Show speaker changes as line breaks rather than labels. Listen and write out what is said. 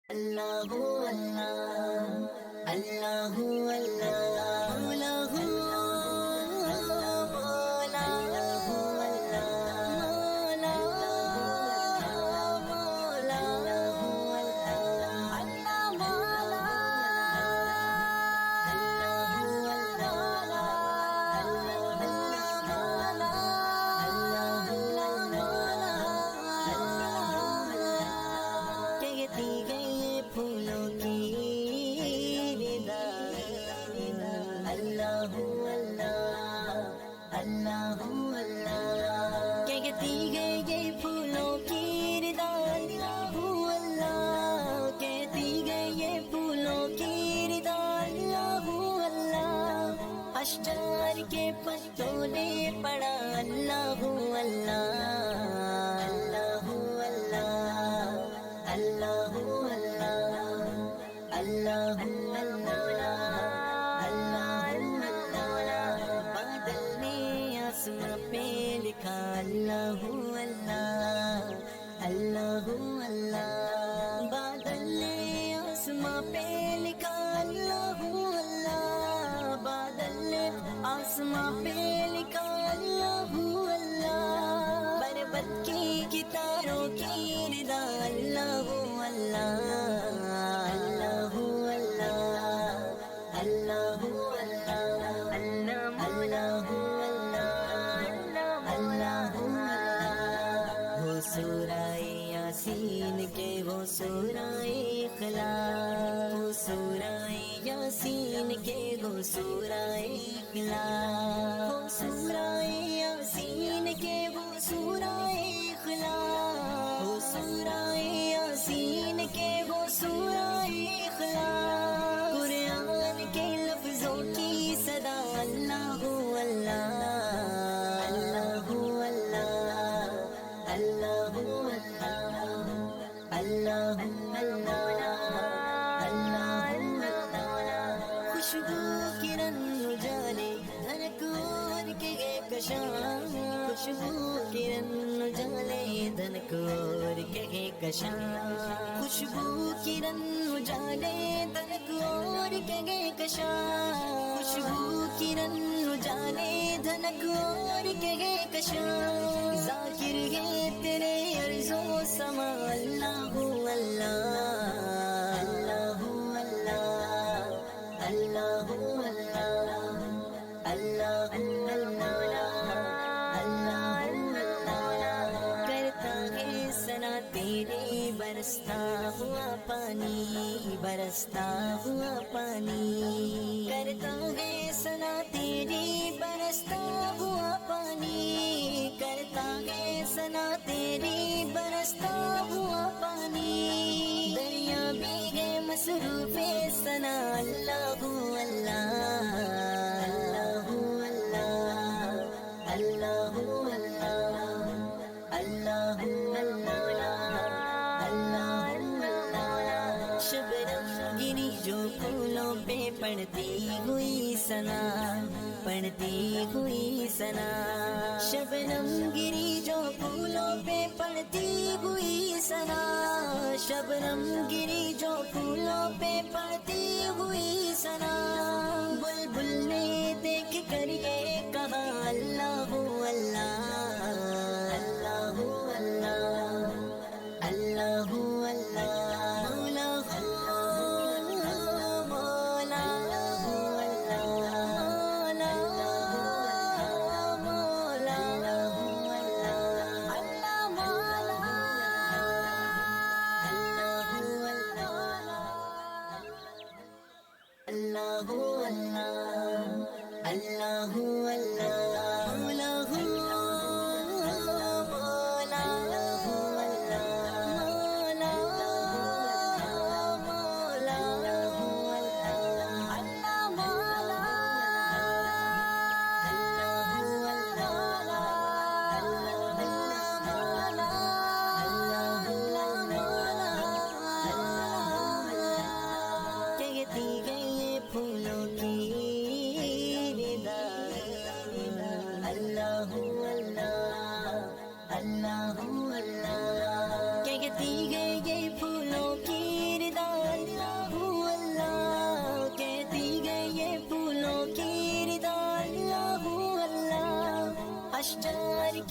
اللہ اللہ اللہ اللہ اللہ مولا مولا مولا اللہ مولا کہتی گئی پھولوں کی ردا اللہ اللہ اللہ اللہ کہتی گئی یہ پھولوں کی ردا اللہ اللہ کہتی گئی یہ پھولوں کی ردا اللہ اللہ اشجار کے پتوں نے پڑا اللہ اللہ اللہ اللہ اللہ اللہ اللہ بادل نے آسمان پہ لکھا اللہ اللہ اللہ اللہ بادل نے آسمان پہ لکھا اللہ اللہ بادل نے آسمان پہ لکھا اللہ اللہ بربت کی گتاروں کی ردا اللہ اللہ اللہ اللہ اللہ اللہ اللہ اللہ وہ سورہ یاسین کے وہ سورہ اخلاص وہ سورہ یاسین کے وہ سورہ اخلاص وہ سورہ یاسین کے وہ سورہ اخلاص وہ سورہ یاسین کے وہ سورہ اخلاص قرآن کے لفظوں کی صدا اللہ اللہ اللہ اللہ اللہ اللہ خوشبو کرن اجالے دھنک اور کے کشاں خوشبو کرن اجالے دھنک اور کے کشاں خوشبو کرن اجالے دھنک اور کے کشاں خوشبو کرن اجالے دھنک اور کے کشاں ذاکر ہے تیرے عرض و سما اللہ اللہ اللہ اللہ اللہ اللہ کرتا ہے ثنا تیری برستا ہوا پانی برستا ہوا پانی کرتا ہے ثنا تیری برستا ہوا پانی کرتا ہے ثنا تیری برستا ہوا پانی دریا بھی ہے مصروف ثنا اللہ اللہ اللہ اللہ اللہ اللہ شبنم گری جو پھولوں پہ پڑتی ہوئی ثنا پڑتی ہوئی ثنا شبنم گری جو پھولوں پہ پڑتی ہوئی ثنا شبنم گری جو پھولوں پہ پڑتی ہوئی ثنا بلبل نے دیکھ کر یہ کہا اللہ اللہ اللہ اللہ اللہ مولا اللہ کہتی گئی پھولوں ماسٹر